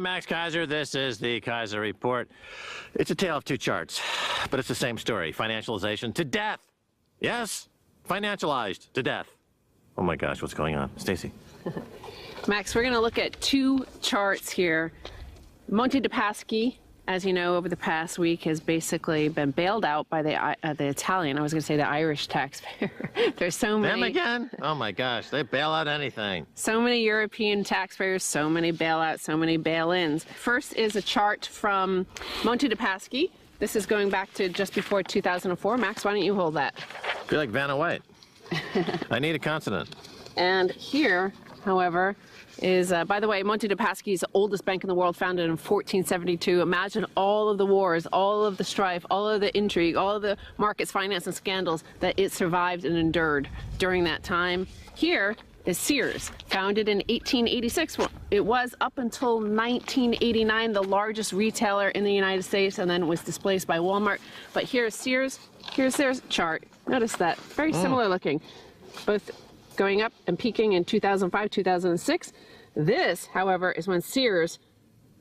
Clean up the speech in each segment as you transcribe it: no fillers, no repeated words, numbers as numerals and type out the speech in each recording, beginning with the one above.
I'm Max Kaiser. This is the Kaiser Report. It's a tale of two charts, but it's the same story. Financialization to death. Yes, financialized to death. Oh my gosh, what's going on? Stacy. Max, we're going to look at two charts here. Monte dei Paschi, as you know, over the past week has basically been bailed out by the Italian, I was going to say the Irish taxpayer. There's so many. Them again? Oh my gosh, they bail out anything. So many European taxpayers, so many bailouts, so many bail-ins. First is a chart from Monte dei Paschi. This is going back to just before 2004. Max, why don't you hold that? I feel like Vanna White. I need a consonant. And here, however, is, by the way, Monte dei Paschi is the oldest bank in the world, founded in 1472. Imagine all of the wars, all of the strife, all of the intrigue, all of the markets, finance, and scandals that it survived and endured during that time. Here is Sears, founded in 1886. Well, it was up until 1989 the largest retailer in the United States, and then was displaced by Walmart. But here's Sears. Here's their chart. Notice that. Very similar looking. Both going up and peaking in 2005, 2006. This, however, is when Sears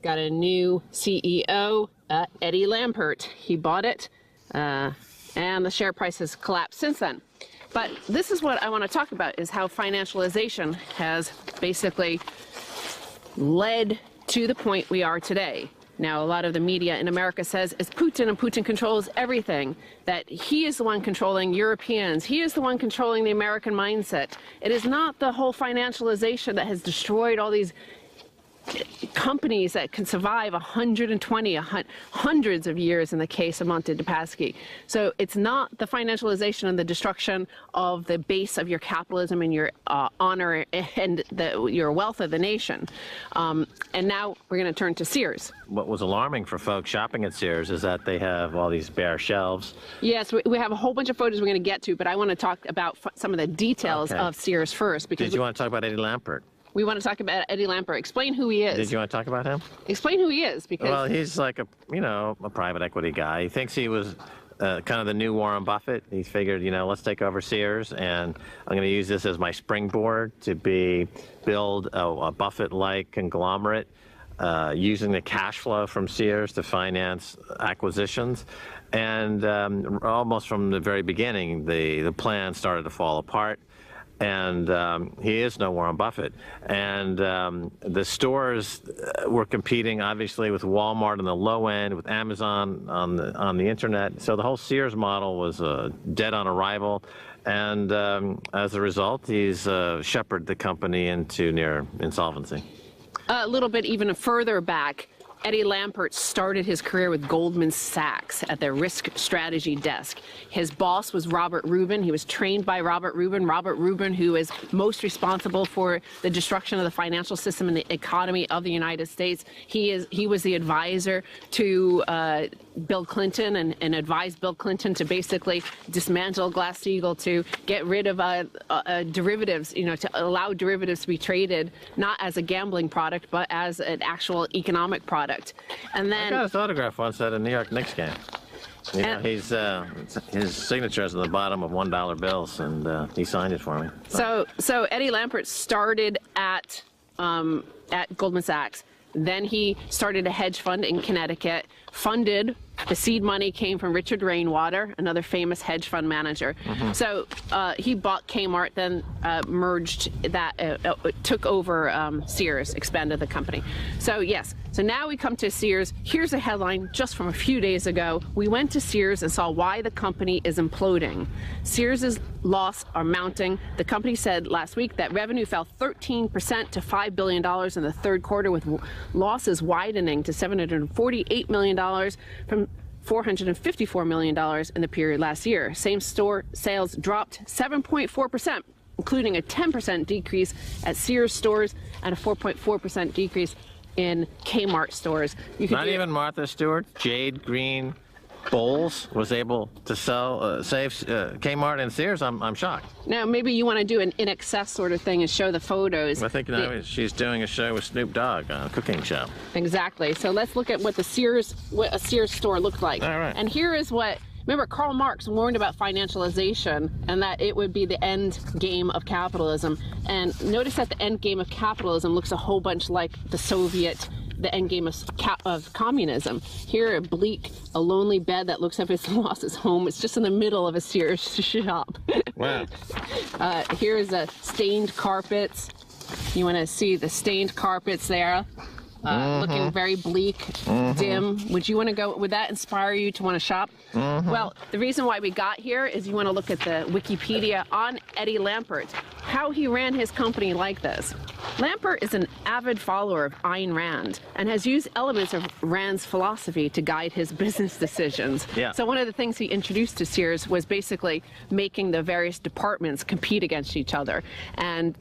got a new CEO, Eddie Lampert. He bought it, and the share price has collapsed since then. But this is what I want to talk about, is how financialization has basically led to the point we are today. Now, a lot of the media in America says it's Putin, and Putin controls everything, that he is the one controlling Europeans. He is the one controlling the American mindset. It is not the whole financialization that has destroyed all these companies that can survive 120, hundreds of years in the case of Monte dei Paschi. So it's not the financialization and the destruction of the base of your capitalism and your honor and your wealth of the nation. And now we're going to turn to Sears. What was alarming for folks shopping at Sears is that they have all these bare shelves. Yes, we have a whole bunch of photos we're going to get to, but I want to talk about some of the details of Sears first. Because Did you want to talk about Eddie Lampert? We want to talk about Eddie Lampert. Explain who he is. Did you want to talk about him? Explain who he is, because... Well, he's like a private equity guy. He thinks he was kind of the new Warren Buffett. He figured, let's take over Sears, and I'm going to use this as my springboard to build a Buffett-like conglomerate using the cash flow from Sears to finance acquisitions. And almost from the very beginning, the plan started to fall apart. And he is no Warren Buffett. And the stores were competing, obviously, with Walmart on the low end, with Amazon on the internet. So the whole Sears model was dead on arrival. And as a result, he's shepherded the company into near insolvency. A little bit even further back, Eddie Lampert started his career with Goldman Sachs at their risk strategy desk. His boss was Robert Rubin. He was trained by Robert Rubin, who is most responsible for the destruction of the financial system and the economy of the United States. He was the advisor to Bill Clinton and advised Bill Clinton to basically dismantle Glass-Steagall, to get rid of derivatives, to allow derivatives to be traded not as a gambling product but as an actual economic product. And then I got his autograph once at a New York Knicks game. His signature is on the bottom of $1 bills, and he signed it for me. So Eddie Lampert started at Goldman Sachs. Then he started a hedge fund in Connecticut, funded. The seed money came from Richard Rainwater, another famous hedge fund manager. So he bought Kmart, then merged that, took over Sears, expanded the company. So yes, so now we come to Sears. Here's a headline just from a few days ago. We went to Sears and saw why the company is imploding. Sears' loss are mounting. The company said last week that revenue fell 13% to $5 billion in the third quarter, with losses widening to $748 million from $454 million in the period last year. Same-store sales dropped 7.4%, including a 10% decrease at Sears stores and a 4.4% decrease in Kmart stores. Not even Martha Stewart, Jade Green, Bowles was able to save Kmart and Sears. I'm shocked. Now, maybe you want to do an in excess sort of thing and show the photos. I think she's doing a show with Snoop Dogg, a cooking show. Exactly. So let's look at what a Sears store looked like. All right. And here is what. Remember, Karl Marx warned about financialization and that it would be the end game of capitalism. And notice that the end game of capitalism looks a whole bunch like the Soviet the end game of communism. Here, a lonely bed that looks like it's lost its home. It's just in the middle of a Sears shop. Wow. Here is a stained carpets. You want to see the stained carpets there. Looking very bleak, dim. Would that inspire you to want to shop? Well, the reason why we got here is you want to look at the Wikipedia on Eddie Lampert, how he ran his company like this. Lampert is an avid follower of Ayn Rand and has used elements of Rand's philosophy to guide his business decisions. Yeah. So one of the things he introduced to Sears was basically making the various departments compete against each other. And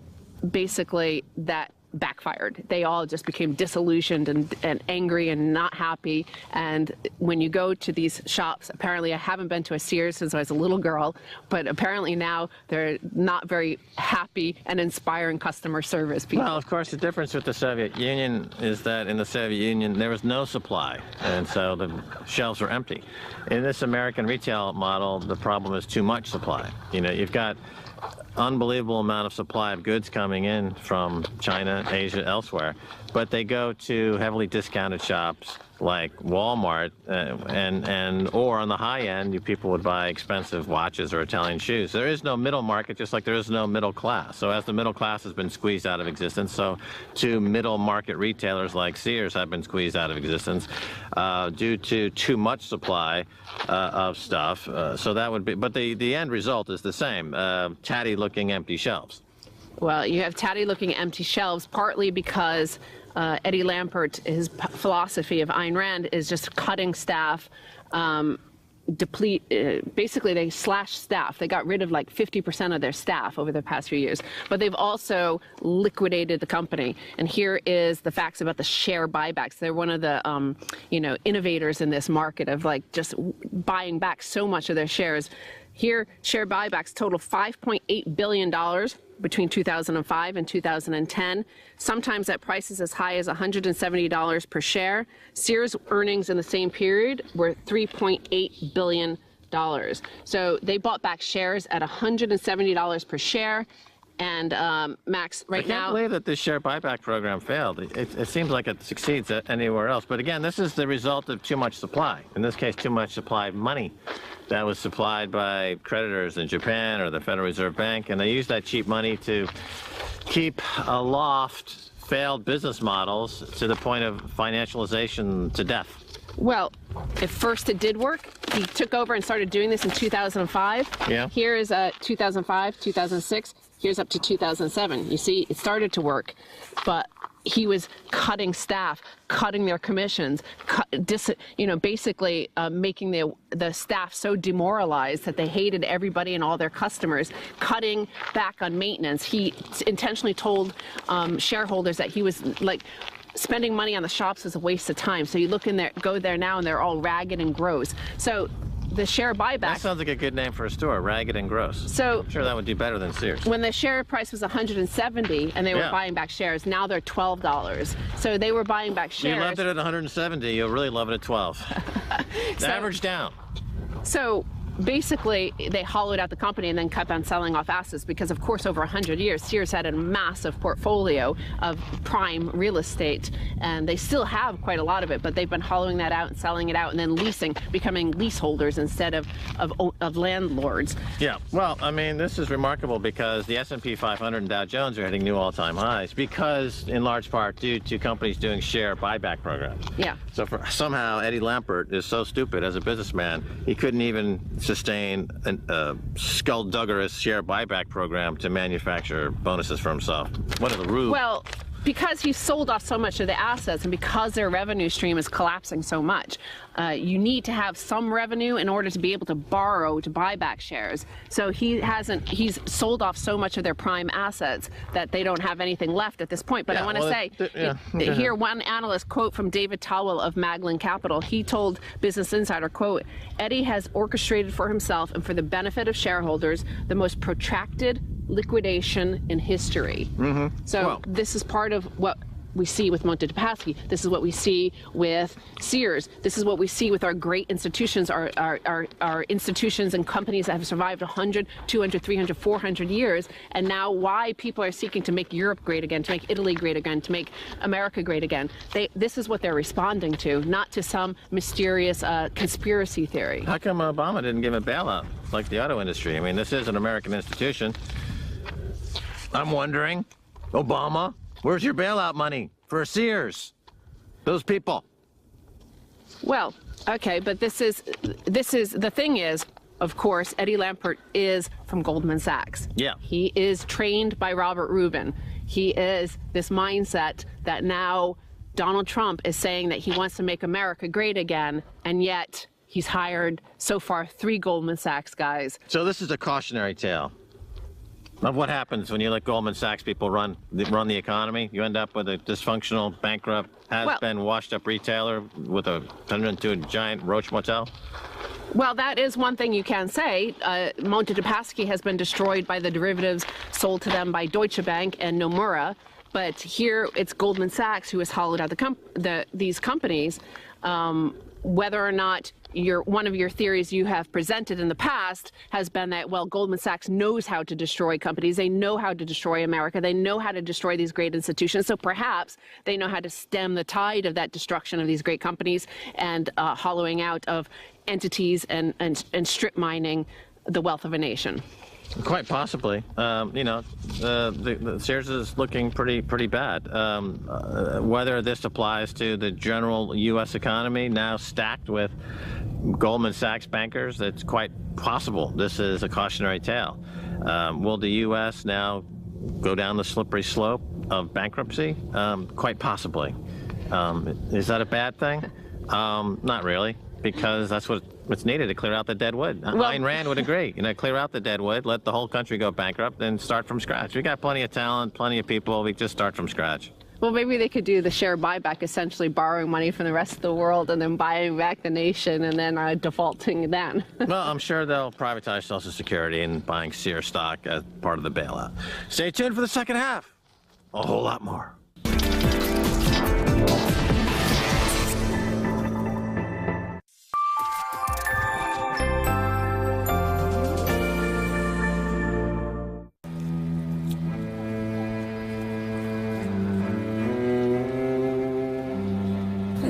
basically that backfired. They all just became disillusioned and angry and not happy. And when you go to these shops, apparently I haven't been to a Sears since I was a little girl, but apparently now they're not very happy and inspiring customer service people. Well, of course, the difference with the Soviet Union is that in the Soviet Union there was no supply, and so the shelves were empty. In this American retail model, the problem is too much supply. You know, you've got unbelievable amount of supply of goods coming in from China, Asia, elsewhere, but they go to heavily discounted shops like Walmart, or on the high end, you people would buy expensive watches or Italian shoes. There is no middle market, just like there is no middle class. So as the middle class has been squeezed out of existence, so two middle market retailers like Sears have been squeezed out of existence due to too much supply of stuff. So that would be, but the end result is the same, tatty-looking empty shelves. Well, you have tatty-looking empty shelves, partly because Eddie Lampert, his philosophy of Ayn Rand is just cutting staff, basically they slashed staff. They got rid of like 50% of their staff over the past few years, but they've also liquidated the company. And here is the facts about the share buybacks. They're one of the, innovators in this market of like just buying back so much of their shares. Here, share buybacks total $5.8 billion between 2005 and 2010, sometimes at prices as high as $170 per share. Sears earnings in the same period were $3.8 billion. So they bought back shares at $170 per share. And Max, right now... I can't believe that this share buyback program failed. It seems like it succeeds anywhere else. But again, this is the result of too much supply. In this case, too much supply of money that was supplied by creditors in Japan or the Federal Reserve Bank. And they used that cheap money to keep aloft failed business models to the point of financialization to death. Well, at first it did work. He took over and started doing this in 2005. Yeah. Here is 2005, 2006. Here's up to 2007. You see, it started to work, but he was cutting staff, cutting their commissions, basically making the staff so demoralized that they hated everybody and all their customers, cutting back on maintenance. He intentionally told shareholders that he was like, spending money on the shops is a waste of time. So you look in there, go there now, and they're all ragged and gross. So the share buyback. That sounds like a good name for a store, Ragged and Gross. So I'm sure that would do better than Sears. When the share price was $170 and they were buying back shares, now they're $12. So they were buying back shares. You loved it at 170, you'll really love it at 12. Average down. So basically, they hollowed out the company and then kept on selling off assets because, of course, over 100 years, Sears had a massive portfolio of prime real estate, and they still have quite a lot of it, but they've been hollowing that out and selling it out and then leasing, becoming leaseholders instead of landlords. Yeah, well, I mean, this is remarkable because the S&P 500 and Dow Jones are hitting new all-time highs because, in large part, due to companies doing share buyback programs. Yeah. So somehow Eddie Lampert is so stupid as a businessman, he couldn't even sustain a skullduggerous share buyback program to manufacture bonuses for himself. What a rube. Well, because he sold off so much of the assets and because their revenue stream is collapsing so much, you need to have some revenue in order to be able to borrow to buy back shares. So he's sold off so much of their prime assets that they don't have anything left at this point. But I want to say, here one analyst quote from David Towell of Maglin Capital, he told Business Insider, quote, Eddie has orchestrated for himself and for the benefit of shareholders the most protracted liquidation in history. So this is part of what we see with Monte dei Paschi. This is what we see with Sears. This is what we see with our great institutions, our institutions and companies that have survived 100, 200, 300, 400 years. And now why people are seeking to make Europe great again, to make Italy great again, to make America great again. This is what they're responding to, not to some mysterious conspiracy theory. How come Obama didn't give a bailout like the auto industry? I mean, this is an American institution. I'm wondering, Obama, where's your bailout money for Sears? Those people. Well, okay, but this is the thing is, of course, Eddie Lampert is from Goldman Sachs. Yeah. He is trained by Robert Rubin. He is this mindset that now Donald Trump is saying that he wants to make America great again, and yet he's hired so far 3 Goldman Sachs guys. So this is a cautionary tale of what happens when you let Goldman Sachs people run the economy. You end up with a dysfunctional, bankrupt, has-been, washed-up retailer with turned into a giant roach motel. Well, that is one thing you can say. Monte dei Paschi has been destroyed by the derivatives sold to them by Deutsche Bank and Nomura. But here it's Goldman Sachs who has hollowed out these companies. Whether or not one of your theories you have presented in the past has been that, well, Goldman Sachs knows how to destroy companies. They know how to destroy America. They know how to destroy these great institutions. So perhaps they know how to stem the tide of that destruction of these great companies and hollowing out of entities and strip mining the wealth of a nation. Quite possibly. The Sears is looking pretty bad. Whether this applies to the general U.S. economy, now stacked with Goldman Sachs bankers, it's quite possible. This is a cautionary tale. Will the U.S. now go down the slippery slope of bankruptcy? Quite possibly. Is that a bad thing? Not really, because that's what's needed to clear out the dead wood. Well, Ayn Rand would agree. Clear out the dead wood, let the whole country go bankrupt, and start from scratch. We got plenty of talent, plenty of people. We just start from scratch. Well, maybe they could do the share buyback, essentially borrowing money from the rest of the world and then buying back the nation and then defaulting then. Well, I'm sure they'll privatize Social Security and buying Sears stock as part of the bailout. Stay tuned for the second half. A whole lot more.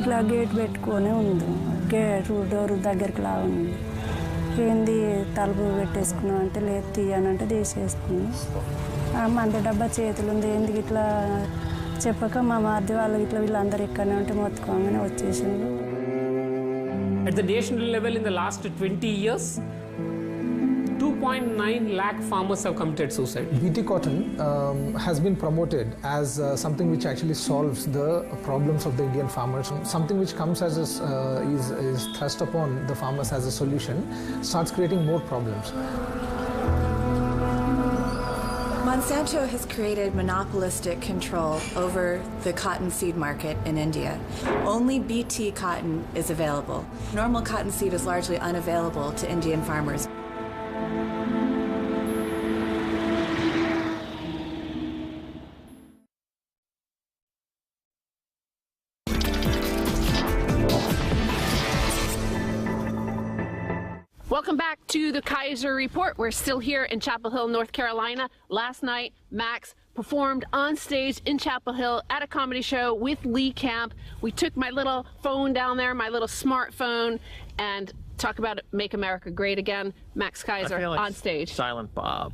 ఇట్లా gate పెట్టుకొని ఉంది door దగ్గరికి లా ఉంది ఏంది తలుపు పెట్టేసుకున్నాం అంటే లేదు తీయనంటే తీసేసుకున్నాం మంద డబ్బా చేతులు ఉంది ఎందుకు ఇట్లా చెప్పక మా మధ్య వాళ్ళు ఇట్లా వీళ్ళందరూ ఇక్కడనే ఉంటే మొత్తుకోగానే వచ్చేసింది. At the national level, in the last 20 years, 2.9 lakh farmers have committed suicide. BT cotton has been promoted as something which actually solves the problems of the Indian farmers. Something which comes as is thrust upon the farmers as a solution starts creating more problems. Monsanto has created monopolistic control over the cottonseed market in India. Only BT cotton is available. Normal cottonseed is largely unavailable to Indian farmers. Welcome back to the Kaiser Report. We're still here in Chapel Hill, North Carolina. Last night, Max performed on stage in Chapel Hill at a comedy show with Lee Camp. We took my little phone down there, my little smartphone, and talk about Make America Great Again. Max Kaiser on stage. Silent Bob.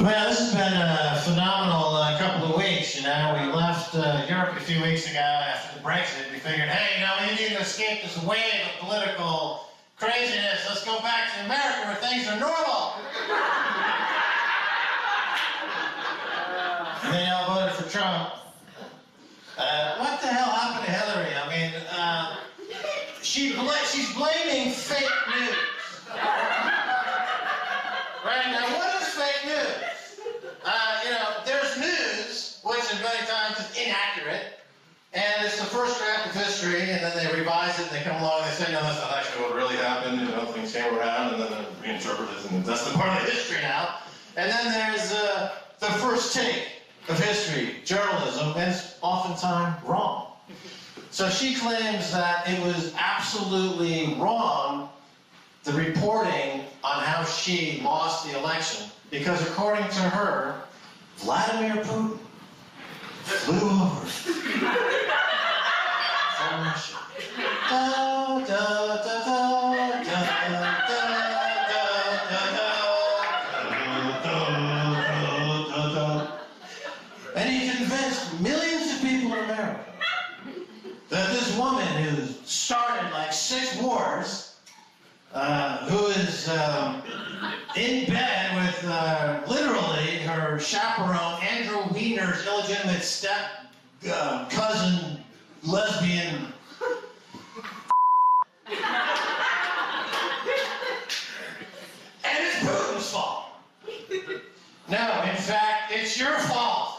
Well, this has been a phenomenal couple of weeks. We left Europe a few weeks ago after the Brexit. We figured, hey, we need to escape this wave of political craziness. Let's go back to America where things are normal. And then y'all voted for Trump. What the hell happened to Hillary? She's blaming fake news. Right now, what is fake news? There's news, which in many times is inaccurate. And it's the first draft of history, and then they revise it, and they come along and they say, no, that's not actually what really happened, things came around, and then they reinterpret it, and that's the part of history now. And then there's the first take, of history, journalism, and it's oftentimes wrong. So she claims that it was absolutely wrong, the reporting on how she lost the election, because according to her, Vladimir Putin flew over from Russia. Da, da, da, da, da, da, da. And he convinced millions of people in America that this woman who started like 6 wars, who is in bed with literally her chaperone, Andrew Wiener's illegitimate step cousin, lesbian. And it's Putin's fault. No, in fact, it's your fault.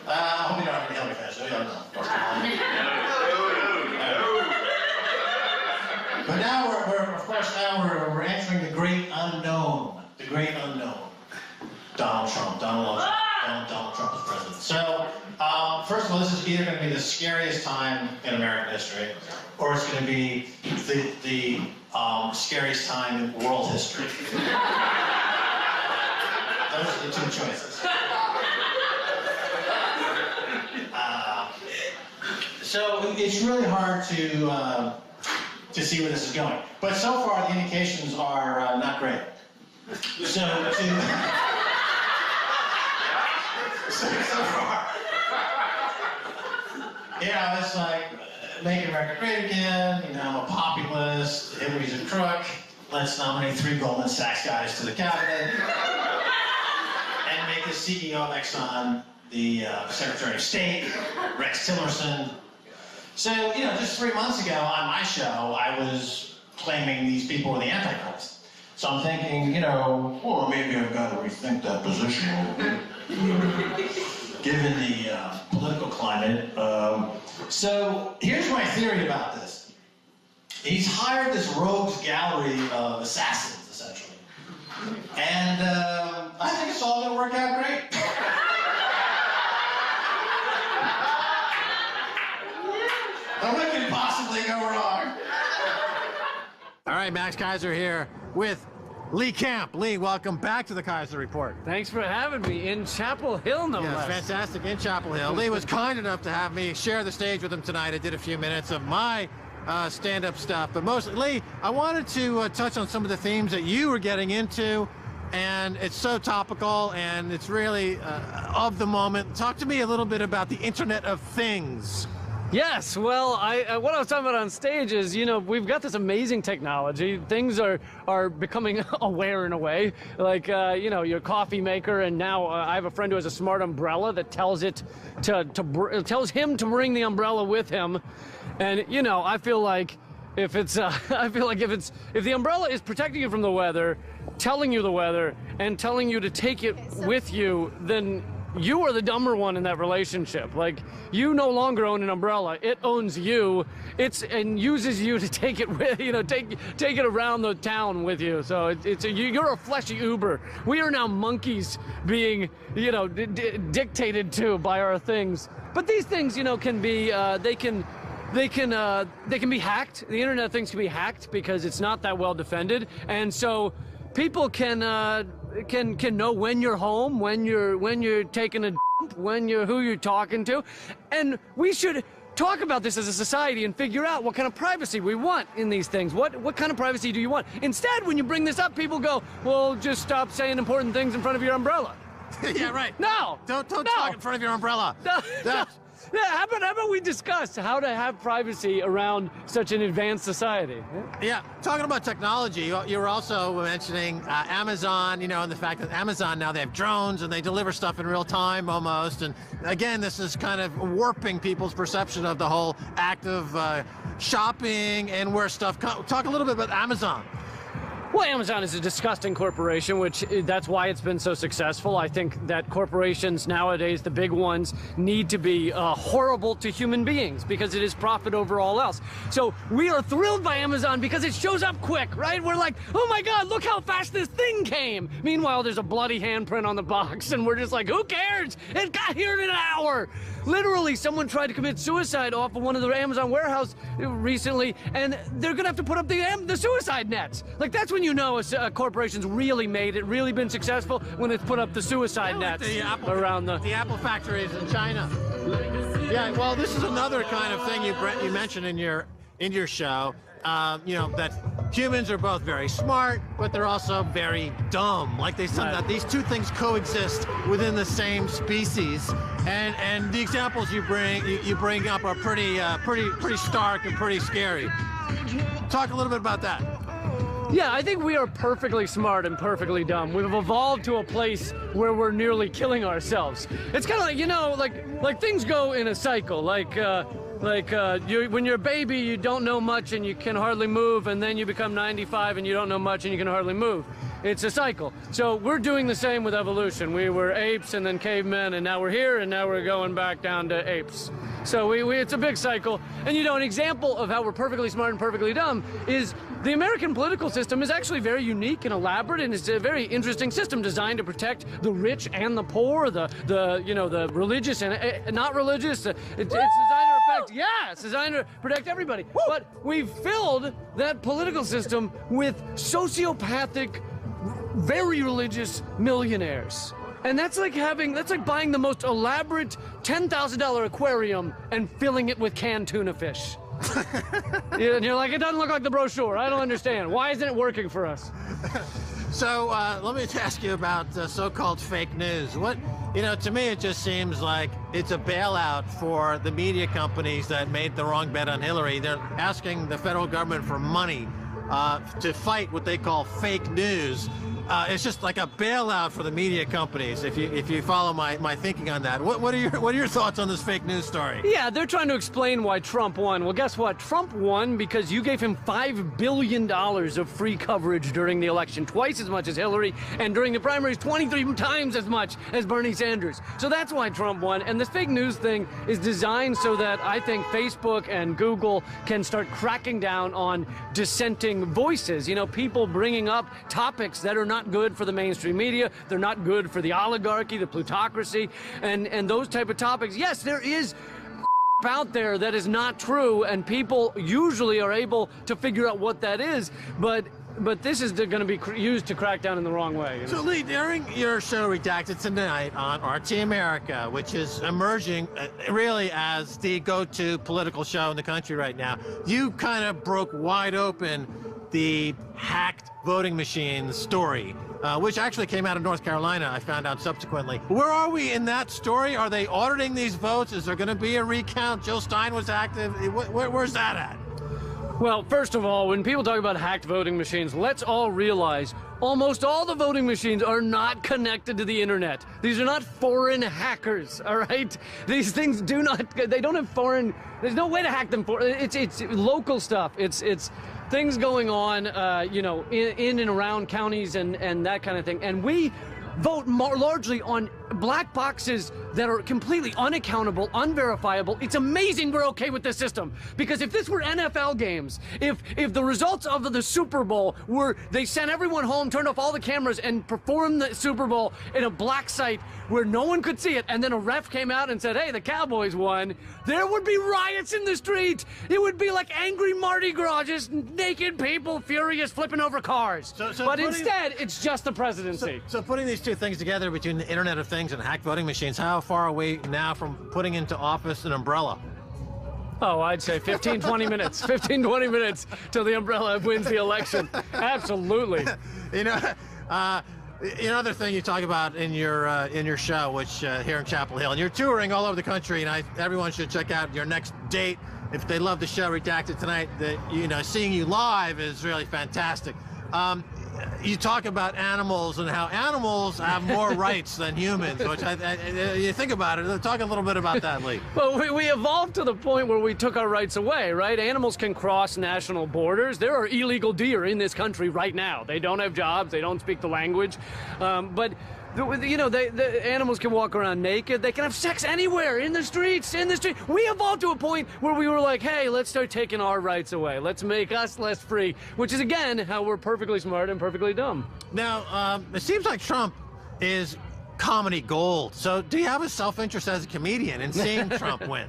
I hope you don't have any help me fast. But now we're entering the great unknown. The great unknown. Donald Trump. Donald Trump is president. So, first of all, this is either going to be the scariest time in American history, or it's going to be the scariest time in world history. Those are the 2 choices. So it's really hard to see where this is going. But so far, the indications are not great. So far, yeah, it's like make America great again. You know, I'm a populist. Hillary's a crook. Let's nominate 3 Goldman Sachs guys to the cabinet and make the CEO of Exxon the Secretary of State, Rex Tillerson. So, you know, just 3 months ago on my show, I was claiming these people were the Antichrist. So I'm thinking, you know, well, maybe I've got to rethink that position given the political climate. So here's my theory about this. He's hired this rogues gallery of assassins, essentially. And I think it's all going to work out great. What could possibly go wrong? All right, Max Kaiser here with Lee Camp. Lee, welcome back to the Kaiser Report. Thanks for having me in Chapel Hill, no less. Yes, fantastic, in Chapel Hill. Lee was kind enough to have me share the stage with him tonight. I did a few minutes of my stand-up stuff, but mostly, Lee, I wanted to touch on some of the themes that you were getting into, and it's so topical, and it's really of the moment. Talk to me a little bit about the Internet of Things. Yes, well, what I was talking about on stage is, you know, we've got this amazing technology. Things are becoming aware in a way, like, you know, your coffee maker, and now I have a friend who has a smart umbrella that tells it tells him to bring the umbrella with him, and you know, I feel like if it's if the umbrella is protecting you from the weather, telling you the weather, and telling you to take it with you, then you are the dumber one in that relationship. Like, you no longer own an umbrella. It owns you. And uses you to take it with, you know, take it around the town with you. So you're a fleshy Uber. We are now monkeys being, you know, dictated to by our things. But these things, you know, can be they can be hacked. The Internet of Things can be hacked because it's not that well defended, and so people can know when you're home, when you're taking a dump, who you're talking to, and we should talk about this as a society and figure out what kind of privacy we want in these things. What kind of privacy do you want? Instead, when you bring this up, people go, "Well, just stop saying important things in front of your umbrella." Yeah, right. No, don't talk in front of your umbrella. No. Yeah, how about we discuss how to have privacy around such an advanced society? Yeah, talking about technology, you were also mentioning Amazon, you know, and the fact that Amazon now, they have drones and they deliver stuff in real time almost. And again, this is kind of warping people's perception of the whole act of shopping and where stuff comes. Talk a little bit about Amazon. Well, Amazon is a disgusting corporation, which that's why it's been so successful. I think that corporations nowadays, the big ones, need to be horrible to human beings because it is profit over all else. So we are thrilled by Amazon because it shows up quick, right? We're like, oh my God, look how fast this thing came. Meanwhile, there's a bloody handprint on the box and we're just like, who cares? It got here in an hour. Literally, someone tried to commit suicide off of one of the Amazon warehouse recently, and they're gonna have to put up the suicide nets. Like, that's when you know a corporation's really made it, really been successful, when it's put up the suicide nets around the Apple factories in China. Yeah, well, this is another kind of thing you mentioned in your show. You know, that humans are both very smart, but they're also very dumb. Like that these two things coexist within the same species. And the examples you bring up are pretty stark and pretty scary. Talk a little bit about that. Yeah, I think we are perfectly smart and perfectly dumb. We've evolved to a place where we're nearly killing ourselves. It's kind of like, you know, like things go in a cycle. When you're a baby, you don't know much and you can hardly move, and then you become 95 and you don't know much and you can hardly move. It's a cycle. So we're doing the same with evolution. We were apes and then cavemen, and now we're here, and now we're going back down to apes. So it's a big cycle. And you know, an example of how we're perfectly smart and perfectly dumb is the American political system is actually very unique and elaborate, and it's a very interesting system designed to protect the rich and the poor, the religious and not religious. It's designed to protect, it's designed to protect everybody. Woo! But we've filled that political system with sociopathic, very religious millionaires. And that's like buying the most elaborate $10,000 aquarium and filling it with canned tuna fish. And you're like, it doesn't look like the brochure. I don't understand. Why isn't it working for us? So let me ask you about so-called fake news. To me, it just seems like it's a bailout for the media companies that made the wrong bet on Hillary. They're asking the federal government for money to fight what they call fake news. It's just like a bailout for the media companies. If you follow my thinking on that, what are your thoughts on this fake news story? Yeah, they're trying to explain why Trump won. Well, guess what? Trump won because you gave him $5 billion of free coverage during the election, twice as much as Hillary, and during the primaries, 23 times as much as Bernie Sanders. So that's why Trump won. And this fake news thing is designed so that I think Facebook and Google can start cracking down on dissenting voices. You know, people bringing up topics that are not good for the mainstream media. They're not good for the oligarchy, the plutocracy, and those type of topics. Yes, there is out there that is not true, and people usually are able to figure out what that is, but this is going to be used to crack down in the wrong way. You know? So, Lee, during your show Redacted tonight on RT America, which is emerging really as the go-to political show in the country right now, you kind of broke wide open the hacked voting machine story, which actually came out of North Carolina, I found out subsequently. Where are we in that story? Are they auditing these votes? Is there going to be a recount? Jill Stein was active. Where's that at? Well, first of all, when people talk about hacked voting machines, let's all realize almost all the voting machines are not connected to the internet. These are not foreign hackers, all right? These things they don't have foreign, there's no way to hack them it's local stuff. It's things going on, in and around counties and that kind of thing. And we vote more largely on black boxes that are completely unaccountable, unverifiable. It's amazing we're okay with this system, because if this were NFL games, if the results of the Super Bowl were they sent everyone home, turned off all the cameras, and performed the Super Bowl in a black site where no one could see it, and then a ref came out and said, hey, the Cowboys won, there would be riots in the street. It would be like angry Mardi Gras, just naked people, furious, flipping over cars. But instead, it's just the presidency. So putting these two things together, between the Internet of Things and hacked voting machines, how far are we now from putting into office an umbrella? Oh, I'd say 15, 20 minutes. 15, 20 minutes till the umbrella wins the election. Absolutely. Another thing you talk about in your show, which here in Chapel Hill, and you're touring all over the country, and everyone should check out your next date if they love the show Redacted tonight. Seeing you live is really fantastic. you talk about animals and how animals have more rights than humans, which you think about it. Talk a little bit about that, Lee. Well, we evolved to the point where we took our rights away, right? Animals can cross national borders. There are illegal deer in this country right now. They don't have jobs. They don't speak the language. But you know, the animals can walk around naked. They can have sex anywhere, in the streets, We evolved to a point where we were like, hey, let's start taking our rights away. Let's make us less free, which is, again, how we're perfectly smart and perfectly dumb. Now, it seems like Trump is comedy gold. So do you have a self-interest as a comedian in seeing Trump win?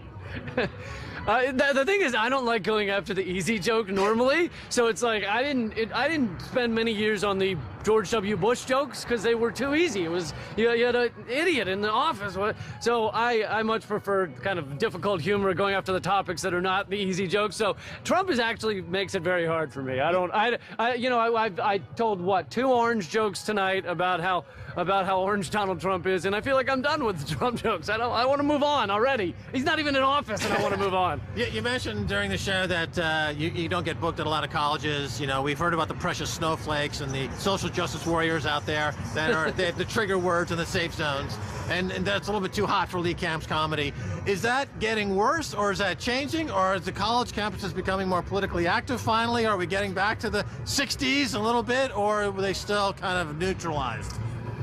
The thing is, I don't like going after the easy joke normally, so it's like I didn't spend many years on the George W. Bush jokes because they were too easy. It was you had an idiot in the office, so I much prefer kind of difficult humor, going after the topics that are not the easy jokes. So Trump actually makes it very hard for me. I told what 2 orange jokes tonight about how orange Donald Trump is, and I feel like I'm done with the Trump jokes. I want to move on already. He's not even in office, and I want to move on. You mentioned during the show that you don't get booked at a lot of colleges. You know, we've heard about the precious snowflakes and the social justice warriors out there that are they have the trigger words and the safe zones, and that's a little bit too hot for Lee Camp's comedy. Is that getting worse, or is that changing, or is the college campuses becoming more politically active finally? Are we getting back to the 60s a little bit, or were they still kind of neutralized?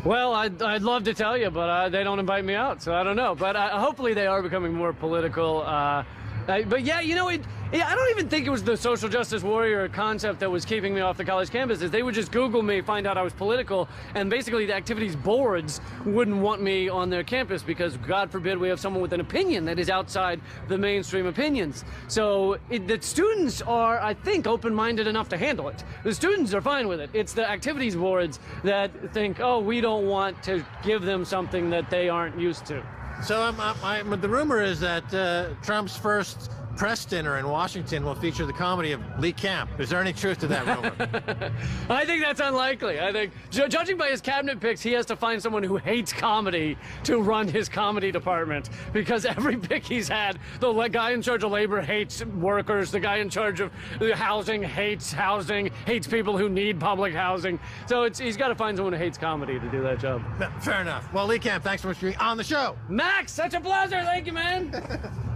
Well, I'd love to tell you, but they don't invite me out, so I don't know. But hopefully they are becoming more political. But yeah, you know, I don't even think it was the social justice warrior concept that was keeping me off the college campuses. They would just Google me, find out I was political, and basically the activities boards wouldn't want me on their campus because, God forbid, we have someone with an opinion that is outside the mainstream opinions. So the students are, I think, open-minded enough to handle it. The students are fine with it. It's the activities boards that think, oh, we don't want to give them something that they aren't used to. So the rumor is that Trump's first press dinner in Washington will feature the comedy of Lee Camp. Is there any truth to that rumor? I think that's unlikely. I think, judging by his cabinet picks, he has to find someone who hates comedy to run his comedy department, because every pick he's had, the guy in charge of labor hates workers, the guy in charge of housing, hates people who need public housing. So he's got to find someone who hates comedy to do that job. Fair enough. Well, Lee Camp, thanks so much for being on the show. Max, such a pleasure. Thank you, man.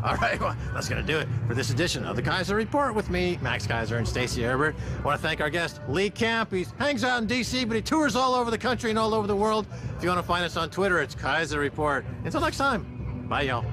All right, well, that's going to do it for this edition of the Kaiser Report with me, Max Kaiser, and Stacey Herbert. I want to thank our guest, Lee Camp. He hangs out in D.C., but he tours all over the country and all over the world. If you want to find us on Twitter, it's Kaiser Report. Until next time, bye, y'all.